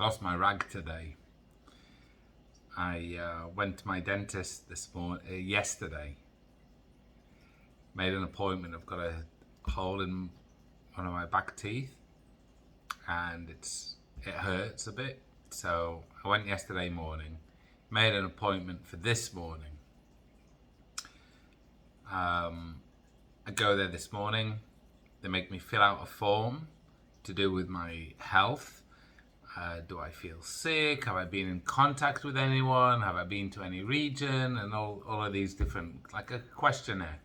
I lost my rag today. I went to my dentist yesterday. Made an appointment. I've got a hole in one of my back teeth, and it hurts a bit. So I went yesterday morning. Made an appointment for this morning. I go there this morning. They make me fill out a form to do with my health. Do I feel sick? Have I been in contact with anyone? Have I been to any region? And all of these different, like a questionnaire.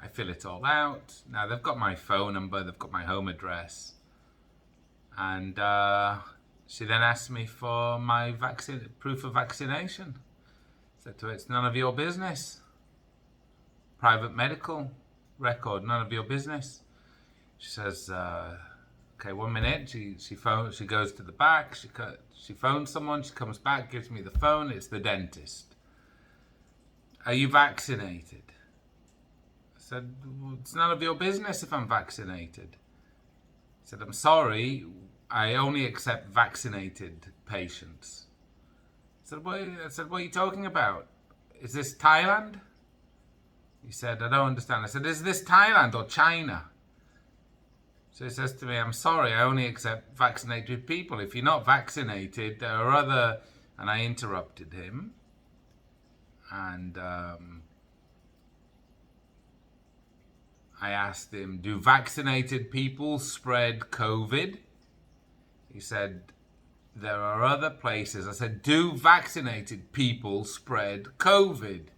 I fill it all out. Now they've got my phone number, they've got my home address. And she then asked me for my proof of vaccination. I said to her, it's none of your business. Private medical record, none of your business. She says, okay, 1 minute. She goes to the back. She phones someone. She comes back, gives me the phone. It's the dentist. Are you vaccinated? I said, well, it's none of your business if I'm vaccinated. I said, I'm sorry, I only accept vaccinated patients. I said, what are you talking about? Is this Thailand? He said, I don't understand. I said, is this Thailand or China? So he says to me, I'm sorry, I only accept vaccinated people. If you're not vaccinated, there are other... And I interrupted him. And I asked him, do vaccinated people spread COVID? He said, there are other places. I said, do vaccinated people spread COVID?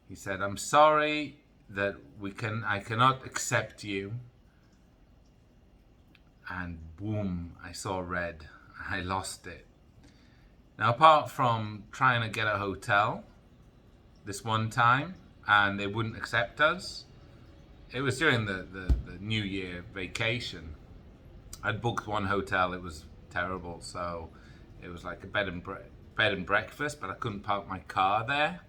He said, I'm sorry that I cannot accept you. And boom, I saw red. I lost it. Now, apart from trying to get a hotel this one time, and they wouldn't accept us, it was during the New Year vacation. I'd booked one hotel, it was terrible, so it was like a bed and breakfast, but I couldn't park my car there.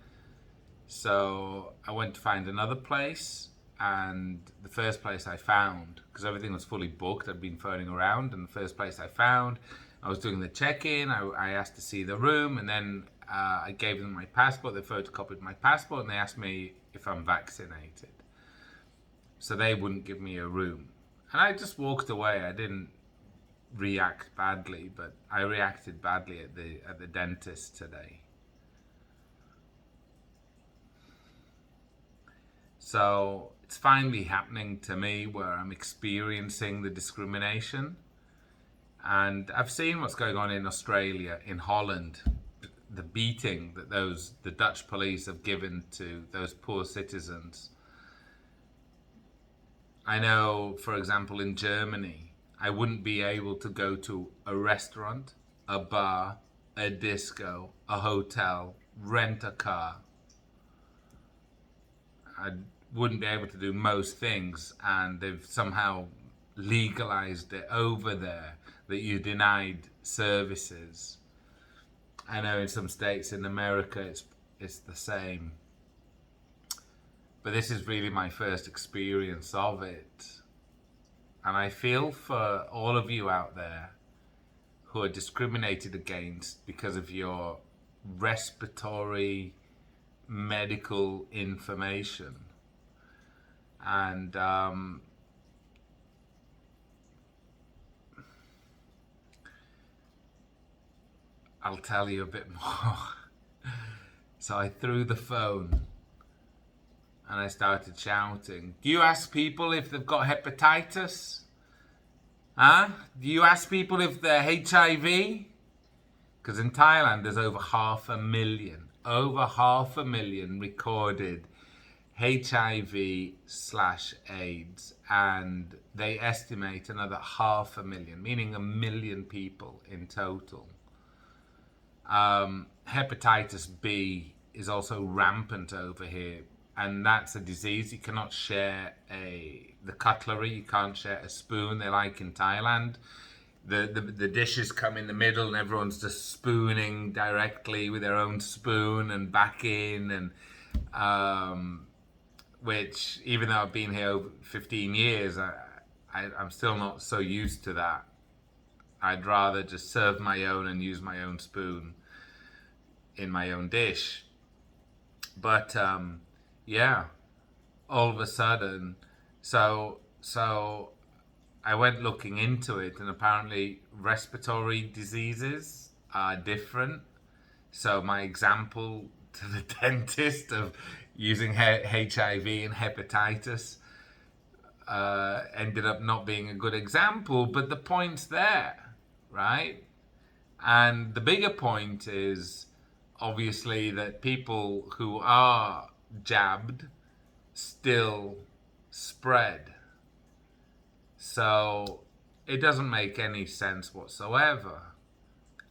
So I went to find another place, and the first place I found, because everything was fully booked, I'd been phoning around, and the first place I found, I was doing the check-in, I asked to see the room, and then I gave them my passport, they photocopied my passport, and they asked me if I'm vaccinated. So they wouldn't give me a room. And I just walked away. I didn't react badly, but I reacted badly at the dentist today. So it's finally happening to me where I'm experiencing the discrimination. And I've seen what's going on in Australia, in Holland, the beating that the Dutch police have given to those poor citizens. I know, for example, in Germany, I wouldn't be able to go to a restaurant, a bar, a disco, a hotel, rent a car. I wouldn't be able to do most things, and they've somehow legalized it over there that you're denied services. I know in some states in America it's the same. But this is really my first experience of it. And I feel for all of you out there who are discriminated against because of your respiratory medical information. And I'll tell you a bit more. So I threw the phone and I started shouting, do you ask people if they've got hepatitis? Huh? Do you ask people if they're HIV? Because in Thailand there's over 500,000 recorded HIV/AIDS, and they estimate another 500,000, meaning 1 million people in total. Hepatitis B is also rampant over here, and that's a disease. You cannot share the cutlery, you can't share a spoon. They're like in Thailand. The dishes come in the middle and everyone's just spooning directly with their own spoon and back in, and which, even though I've been here over 15 years, I'm still not so used to that. I'd rather just serve my own and use my own spoon in my own dish. But yeah, all of a sudden, so I went looking into it, and apparently respiratory diseases are different. So my example to the dentist of using HIV and hepatitis ended up not being a good example, but the point's there, right? And the bigger point is obviously that people who are jabbed still spread. So it doesn't make any sense whatsoever.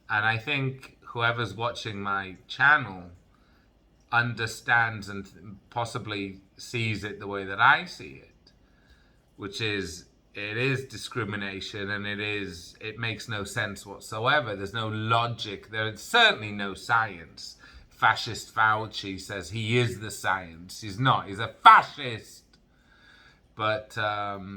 And I think whoever's watching my channel understands and possibly sees it the way that I see it, which is it is discrimination, and it makes no sense whatsoever. There's no logic. There's certainly no science. Fascist Fauci says he is the science. He's not. He's a fascist. But so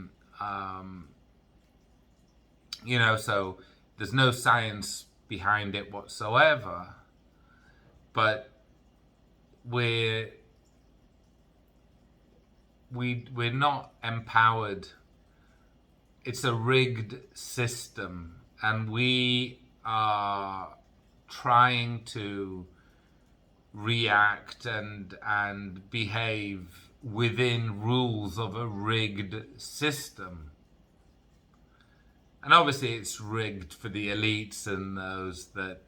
there's no science behind it whatsoever. But we're not empowered. It's a rigged system, and we are trying to react and behave within rules of a rigged system. And obviously it's rigged for the elites and those that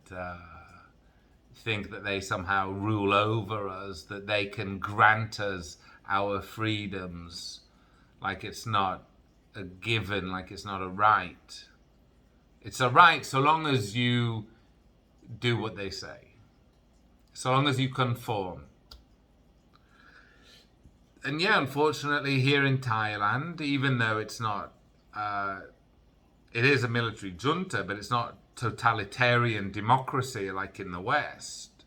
think that they somehow rule over us, that they can grant us our freedoms like it's not a given, like it's not a right. It's a right so long as you do what they say, so long as you conform. And yeah, unfortunately here in Thailand, even though it's not, it is a military junta, but it's not totalitarian democracy like in the West.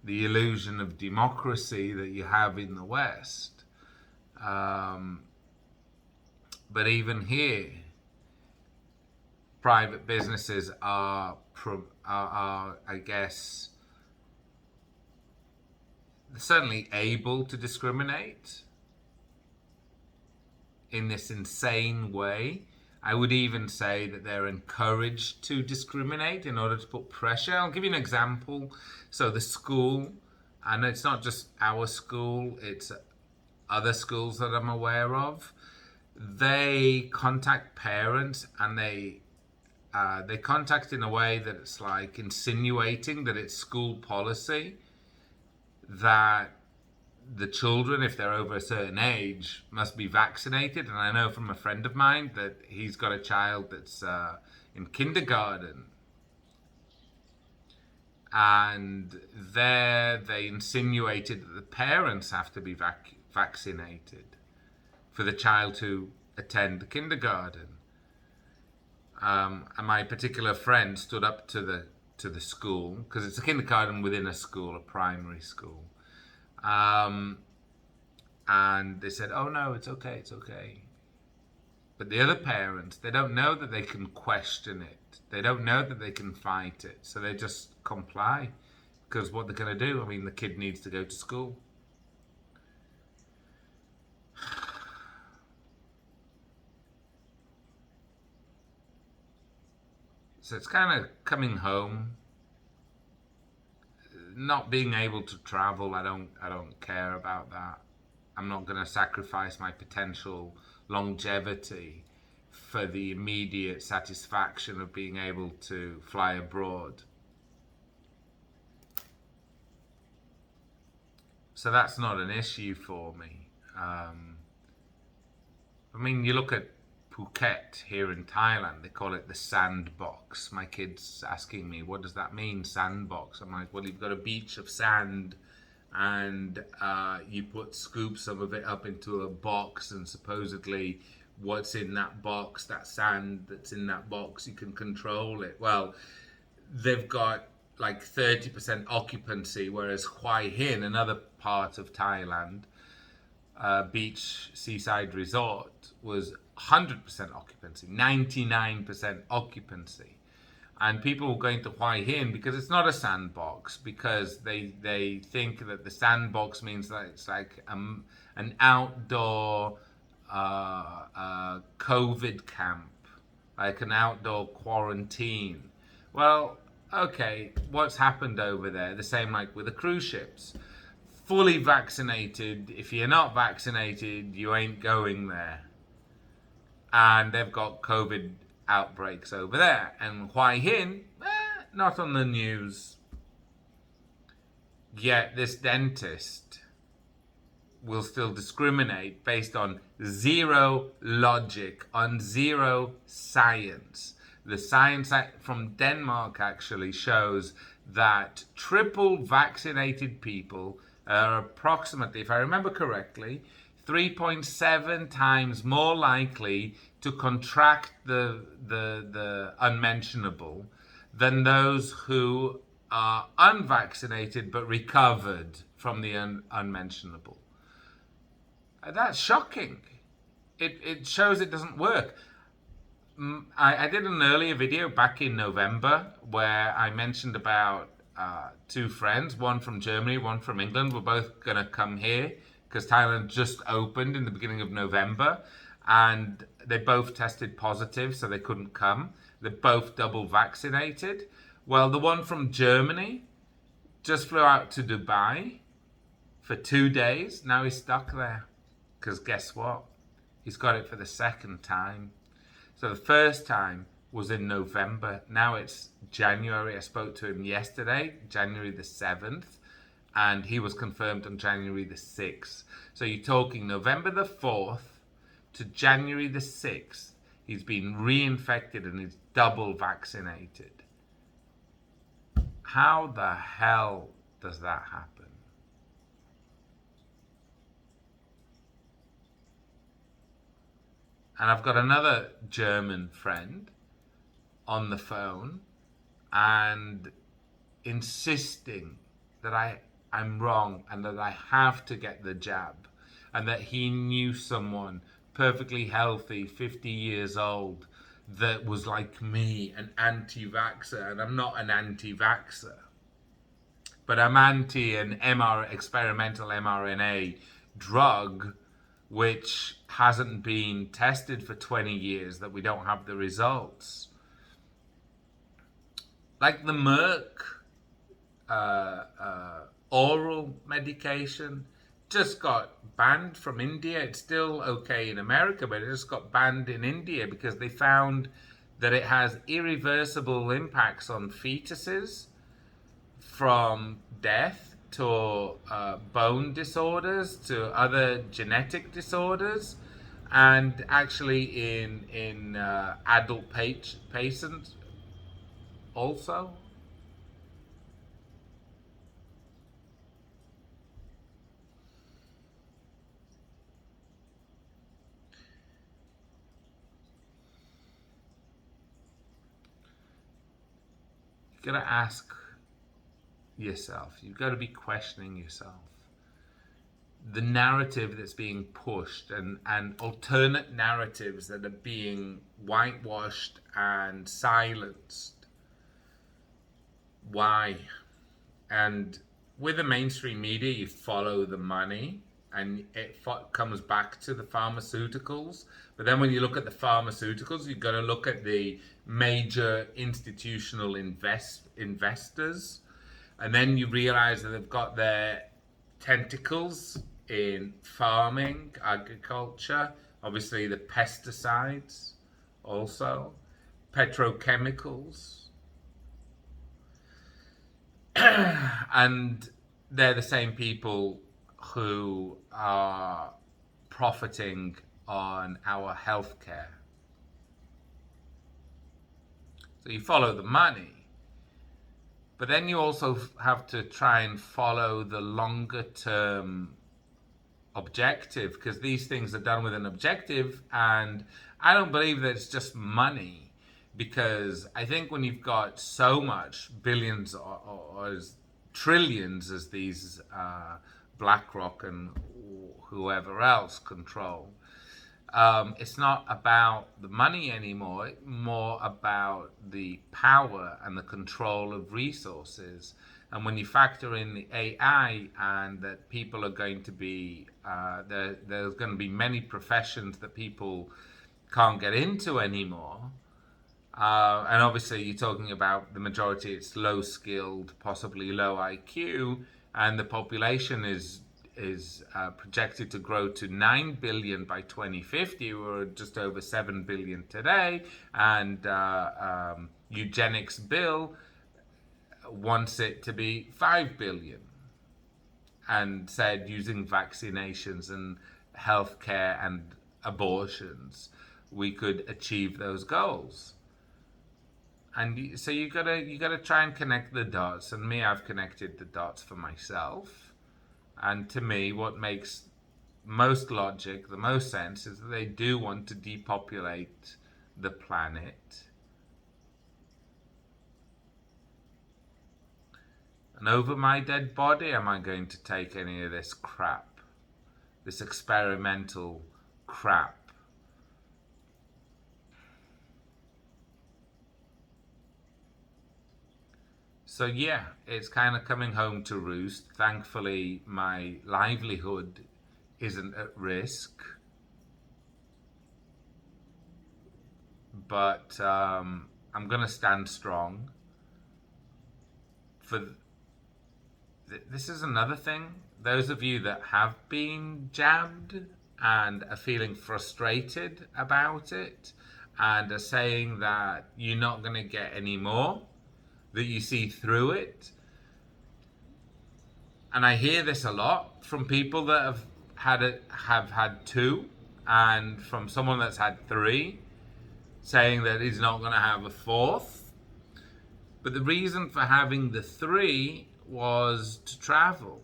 The illusion of democracy that you have in the West. But even here, private businesses are, I guess, certainly able to discriminate in this insane way. I would even say that they're encouraged to discriminate in order to put pressure. I'll give you an example. So the school, and it's not just our school, it's other schools that I'm aware of, they contact parents, and they contact in a way that it's like insinuating that it's school policy that the children, if they're over a certain age, must be vaccinated. And I know from a friend of mine that he's got a child that's in kindergarten, and there they insinuated that the parents have to be vaccinated for the child to attend the kindergarten. And my particular friend stood up to the school, because it's a kindergarten within a school, a primary school. And they said, oh no, it's okay, it's okay. But the other parents, they don't know that they can question it. They don't know that they can fight it. So they just comply, because what they're going to do, I mean, the kid needs to go to school. So it's kind of coming home. Not being able to travel, I don't care about that. I'm not going to sacrifice my potential longevity for the immediate satisfaction of being able to fly abroad. So that's not an issue for me. I mean, you look at Phuket here in Thailand, they call it the sandbox. My kid's asking me, what does that mean, sandbox? I'm like, well, you've got a beach of sand, and you put scoops of it up into a box, and supposedly what's in that box, that sand that's in that box, you can control it. Well, they've got like 30% occupancy, whereas Hua Hin, another part of Thailand, beach seaside resort, was 100% occupancy, 99% occupancy. And people were going to Hua Hin because it's not a sandbox, because they think that the sandbox means that it's like an outdoor COVID camp, like an outdoor quarantine. Well, okay, what's happened over there? The same like with the cruise ships. Fully vaccinated. If you're not vaccinated, you ain't going there. And they've got COVID outbreaks over there. And Hua Hin, not on the news. Yet this dentist will still discriminate based on zero logic, on zero science. The science from Denmark actually shows that triple vaccinated people are approximately, if I remember correctly, 3.7 times more likely to contract the unmentionable than those who are unvaccinated but recovered from the unmentionable. That's shocking. It shows it doesn't work. I did an earlier video back in November where I mentioned about two friends, one from Germany, one from England. We're both going to come here because Thailand just opened in the beginning of November, and they both tested positive, so they couldn't come. They're both double vaccinated. Well, the one from Germany just flew out to Dubai for 2 days. Now he's stuck there because guess what? He's got it for the second time. So the first time was in November. Now it's January. I spoke to him yesterday, January the 7th, and he was confirmed on January the 6th. So you're talking November the 4th to January the 6th. He's been reinfected and he's double vaccinated. How the hell does that happen? And I've got another German friend on the phone and insisting that I'm wrong and that I have to get the jab, and that he knew someone perfectly healthy, 50 years old, that was like me, an anti-vaxxer. And I'm not an anti-vaxxer, but I'm anti an experimental mRNA drug which hasn't been tested for 20 years, that we don't have the results. Like the Merck oral medication just got banned from India. It's still okay in America, but it just got banned in India because they found that it has irreversible impacts on fetuses, from death to bone disorders to other genetic disorders, and actually in adult patients also. You gotta ask yourself, you've got to be questioning yourself. The narrative that's being pushed, and alternate narratives that are being whitewashed and silenced. Why? And with the mainstream media, you follow the money, and it comes back to the pharmaceuticals. But then when you look at the pharmaceuticals, you've got to look at the major institutional investors. And then you realize that they've got their tentacles in farming, agriculture, obviously the pesticides, also petrochemicals. And they're the same people who are profiting on our healthcare. So you follow the money. But then you also have to try and follow the longer term objective, because these things are done with an objective, and I don't believe that it's just money, because I think when you've got so much, billions or trillions as these BlackRock and whoever else control, It's not about the money anymore. It's more about the power and the control of resources. And when you factor in the AI and that people are going to be, there's going to be many professions that people can't get into anymore. And obviously, you're talking about the majority, it's low skilled, possibly low IQ, and the population is projected to grow to 9 billion by 2050. We're just over 7 billion today, and eugenics bill wants it to be 5 billion, and said using vaccinations and healthcare and abortions, we could achieve those goals. And so you gotta try and connect the dots. And me, I've connected the dots for myself. And to me, what makes most logic, the most sense, is that they do want to depopulate the planet. And over my dead body, am I going to take any of this crap? This experimental crap? So yeah, it's kind of coming home to roost. Thankfully, my livelihood isn't at risk. But I'm going to stand strong. This is another thing. Those of you that have been jabbed and are feeling frustrated about it and are saying that you're not going to get any more, that you see through it. And I hear this a lot from people that have had two, and from someone that's had three, saying that he's not going to have a fourth. But the reason for having the three was to travel.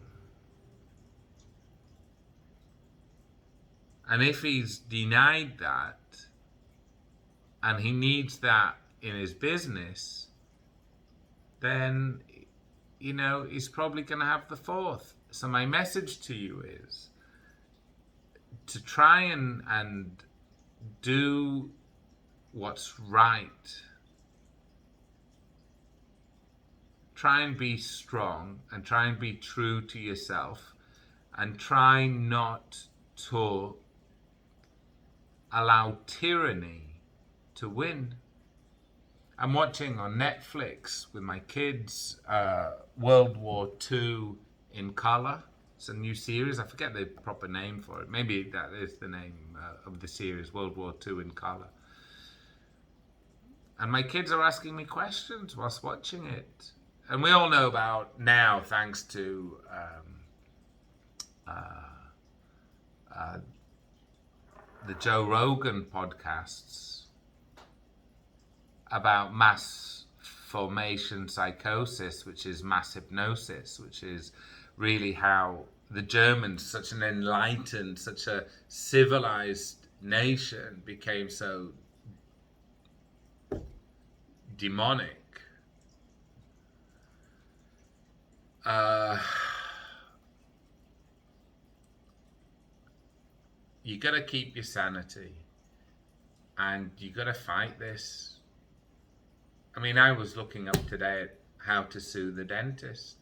And if he's denied that, and he needs that in his business, then, he's probably going to have the fourth. So my message to you is to try and do what's right. Try and be strong and try and be true to yourself, and try not to allow tyranny to win. I'm watching on Netflix with my kids World War II in Color. It's a new series. I forget the proper name for it. Maybe that is the name of the series, World War II in Color. And my kids are asking me questions whilst watching it. And we all know about now, thanks to the Joe Rogan podcasts, about mass formation psychosis, which is mass hypnosis, which is really how the Germans, such an enlightened, such a civilized nation, became so demonic. You gotta keep your sanity, and you gotta fight this. I mean, I was looking up today at how to sue the dentist.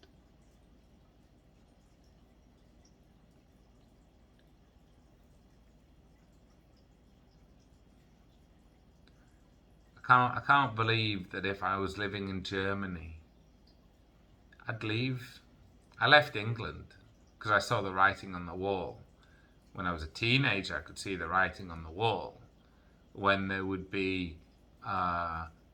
I can't believe that if I was living in Germany, I'd leave. I left England because I saw the writing on the wall. When I was a teenager, I could see the writing on the wall. When there would be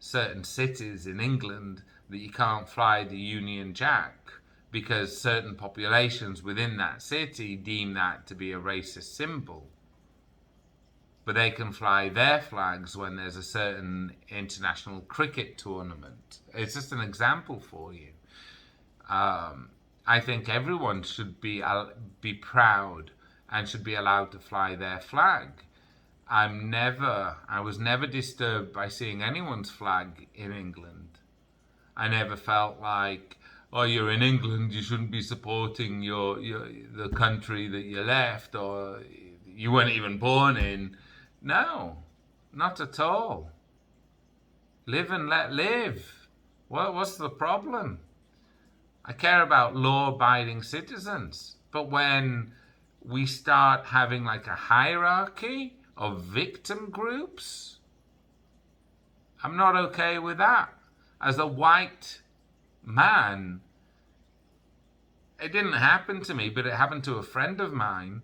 certain cities in England that you can't fly the Union Jack because certain populations within that city deem that to be a racist symbol. But they can fly their flags when there's a certain international cricket tournament. It's just an example for you. I think everyone should be proud and should be allowed to fly their flag. I was never disturbed by seeing anyone's flag in England. I never felt like, oh, you're in England, you shouldn't be supporting the country that you left, or you weren't even born in. No, not at all. Live and let live. What's the problem? I care about law-abiding citizens. But when we start having like a hierarchy of victim groups, I'm not okay with that. As a white man, it didn't happen to me, but it happened to a friend of mine.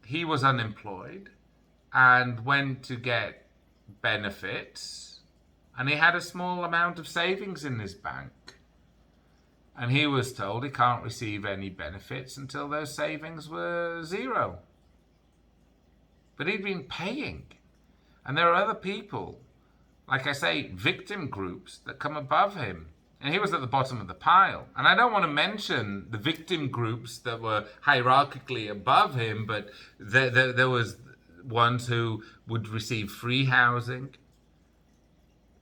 He was unemployed and went to get benefits, and he had a small amount of savings in his bank. And he was told he can't receive any benefits until those savings were zero. But he'd been paying. And there are other people, like I say, victim groups that come above him. And he was at the bottom of the pile. And I don't want to mention the victim groups that were hierarchically above him, but there was ones who would receive free housing,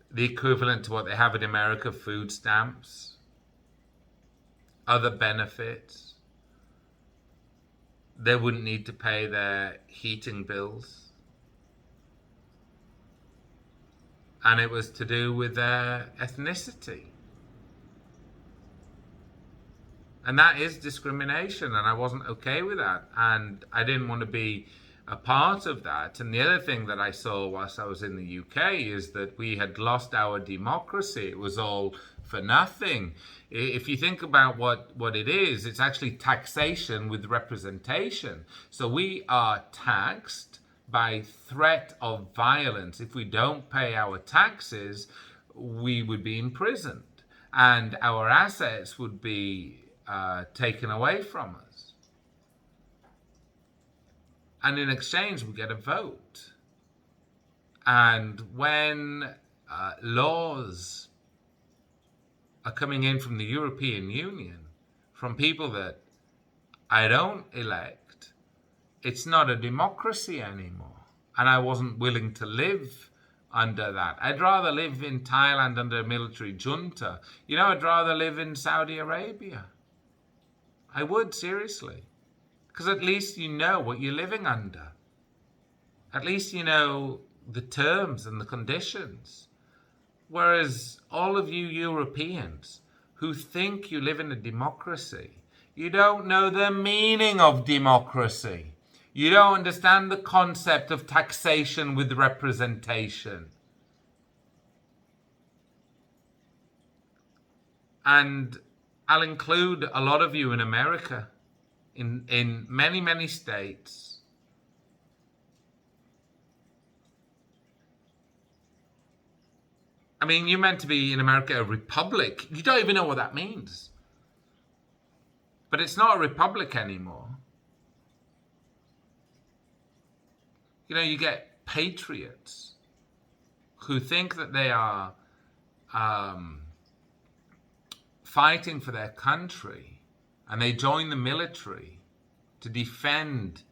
the equivalent to what they have in America, food stamps, other benefits. They wouldn't need to pay their heating bills. And it was to do with their ethnicity. And that is discrimination, and I wasn't okay with that. And I didn't want to be a part of that. And the other thing that I saw whilst I was in the UK is that we had lost our democracy. It was all for nothing. If you think about what it is, it's actually taxation with representation. So we are taxed by threat of violence. If we don't pay our taxes, we would be imprisoned, and our assets would be taken away from us. And in exchange, we get a vote. And when laws are coming in from the European Union, from people that I don't elect, it's not a democracy anymore. And I wasn't willing to live under that. I'd rather live in Thailand under a military junta. I'd rather live in Saudi Arabia. I would, seriously. Because at least you know what you're living under. At least you know the terms and the conditions. Whereas all of you Europeans who think you live in a democracy, you don't know the meaning of democracy. You don't understand the concept of taxation with representation. And I'll include a lot of you in America, in many, many states. I mean, you're meant to be in America a republic. You don't even know what that means. But it's not a republic anymore. You get patriots who think that they are fighting for their country, and they join the military to defend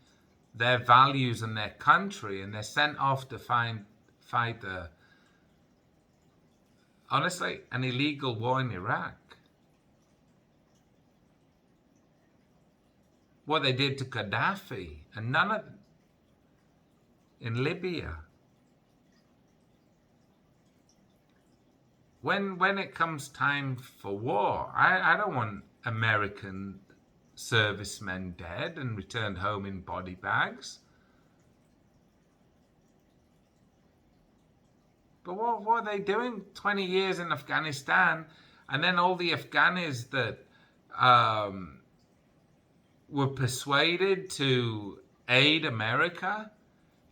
their values and their country, and they're sent off to fight honestly, an illegal war in Iraq. What they did to Gaddafi, and none of in Libya. When it comes time for war, I don't want American servicemen dead and returned home in body bags. But what are they doing 20 years in Afghanistan, and then all the Afghanis that were persuaded to aid America,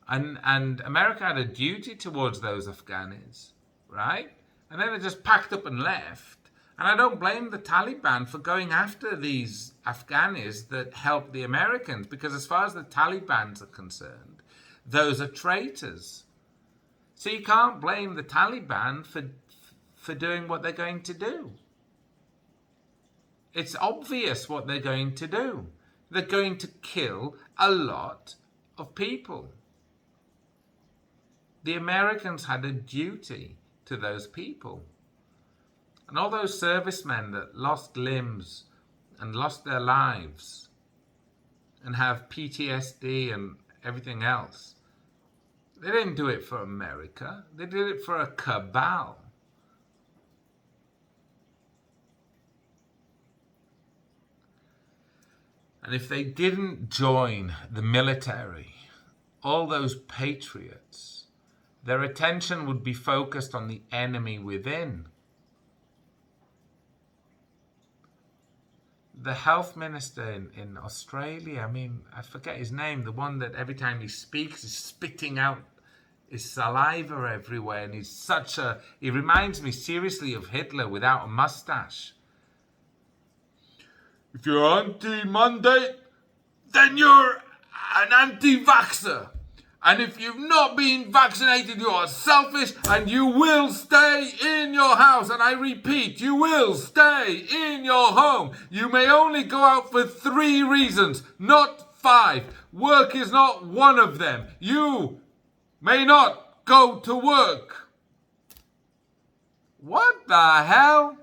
and America had a duty towards those Afghanis, right? And then they just packed up and left. And I don't blame the Taliban for going after these Afghanis that helped the Americans, because as far as the Taliban are concerned, those are traitors. So you can't blame the Taliban for doing what they're going to do. It's obvious what they're going to do. They're going to kill a lot of people. The Americans had a duty to those people. And all those servicemen that lost limbs and lost their lives and have PTSD and everything else, They didn't do it for America. They did it for a cabal. And if they didn't join the military, all those patriots, their attention would be focused on the enemy within. The health minister in Australia, I mean, I forget his name, the one that every time he speaks is spitting out his saliva everywhere, and he reminds me seriously of Hitler without a mustache. If you're anti-mandate, then you're an anti-vaxxer. And if you've not been vaccinated, you are selfish and you will stay in your house. And I repeat, you will stay in your home. You may only go out for 3 reasons, not 5. Work is not one of them. You may not go to work. What the hell?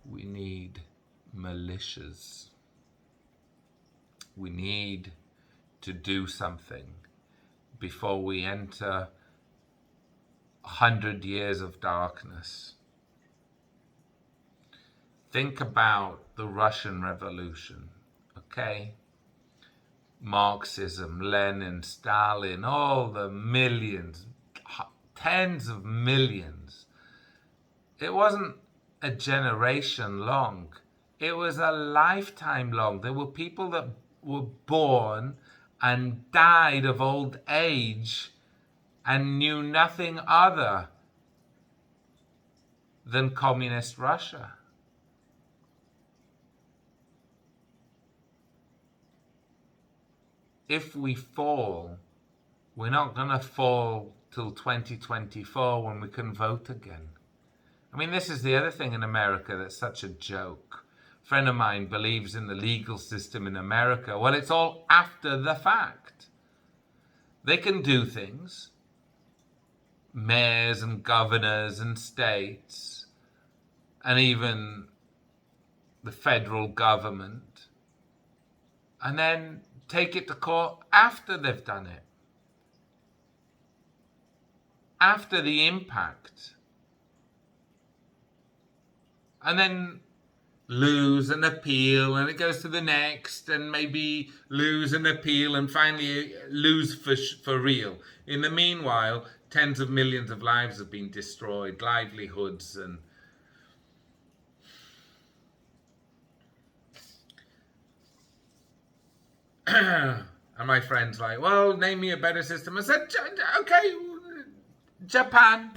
We need militias. We need to do something before we enter 100 years of darkness. Think about the Russian Revolution, okay? Marxism, Lenin, Stalin, all the millions, tens of millions. It wasn't a generation long. It was a lifetime long. There were people that were born and died of old age and knew nothing other than communist Russia. If we fall, we're not going to fall till 2024 when we can vote again. I mean, this is the other thing in America that's such a joke. A friend of mine believes in the legal system in America. Well, it's all after the fact. They can do things, mayors and governors and states, and even the federal government, and then take it to court after they've done it. After the impact. And then lose an appeal, and it goes to the next, and maybe lose an appeal, and finally lose for real. In the meanwhile, tens of millions of lives have been destroyed, livelihoods, and and my friend's like, well, name me a better system. I said, okay, Japan.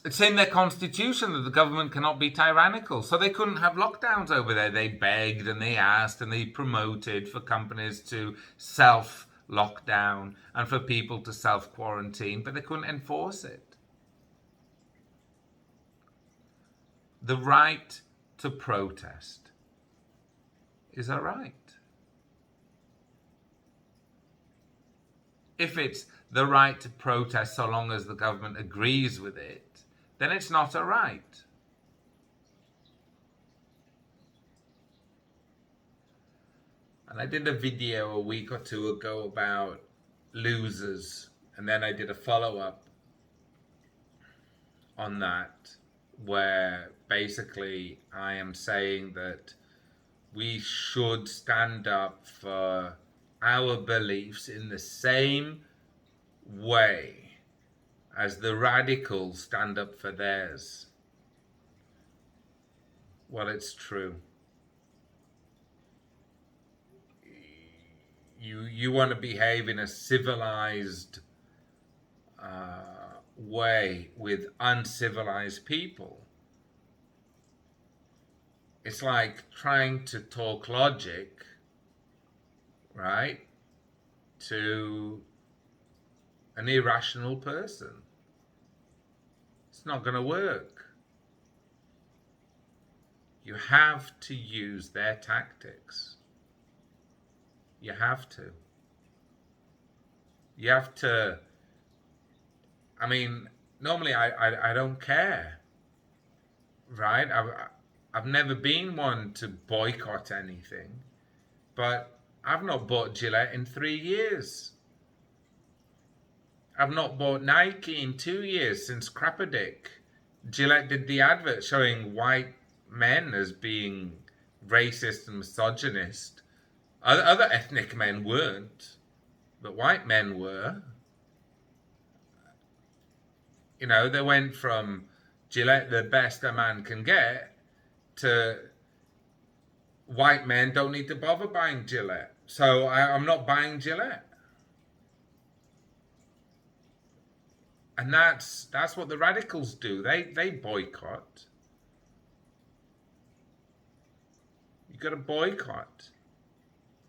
It's in their constitution that the government cannot be tyrannical. So they couldn't have lockdowns over there. They begged and they asked and they promoted for companies to self-lockdown and for people to self-quarantine, but they couldn't enforce it. The right to protest is a right. If it's the right to protest so long as the government agrees with it, then it's not a right. And I did a video a week or 2 ago about losers, and then I did a follow-up on that, where basically I am saying that we should stand up for our beliefs in the same way as the radicals stand up for theirs. Well, it's true. You want to behave in a civilized way with uncivilized people. It's like trying to talk logic, right, to an irrational person. It's not going to work. You have to use their tactics. You have to. You have to. I mean, normally I don't care, right? I've never been one to boycott anything. But I've not bought Gillette in 3 years. I've not bought Nike in 2 years since Crapadick. Gillette did the advert showing white men as being racist and misogynist. Other ethnic men weren't, but white men were. You know, they went from Gillette, the best a man can get, to white men don't need to bother buying Gillette. So I'm not buying Gillette. And that's what the radicals do. They boycott. You got to boycott.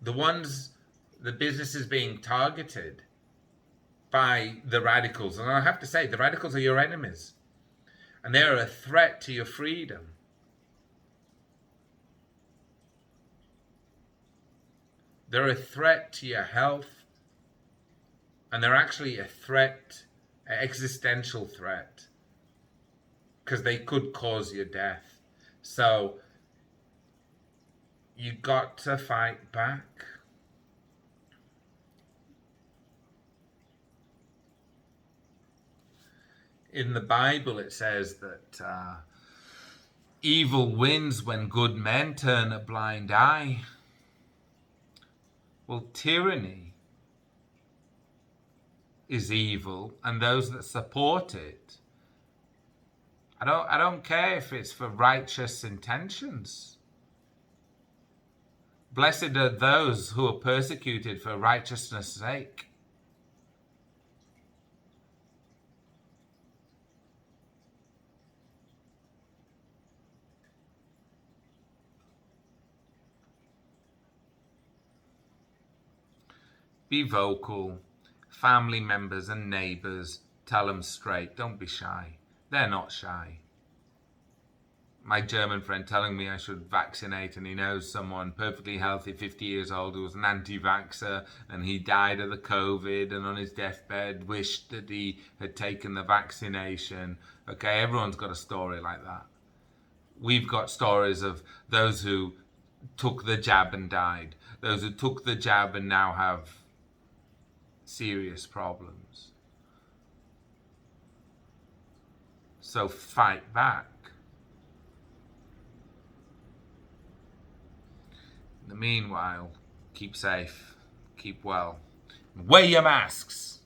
The businesses being targeted by the radicals. And I have to say, the radicals are your enemies. And they're a threat to your freedom. They're a threat to your health. And they're actually a threat, an existential threat. Because they could cause your death. So you got to fight back. In the Bible, it says that evil wins when good men turn a blind eye. Well, tyranny is evil, and those that support it, I don't care if it's for righteous intentions. Blessed are those who are persecuted for righteousness' sake. Be vocal. Family members and neighbours, tell them straight. Don't be shy. They're not shy. My German friend telling me I should vaccinate, and he knows someone perfectly healthy, 50 years old, who was an anti-vaxxer, and he died of the COVID, and on his deathbed wished that he had taken the vaccination. Okay, everyone's got a story like that. We've got stories of those who took the jab and died, those who took the jab and now have serious problems. So fight back. In the meanwhile, keep safe, keep well, wear your masks.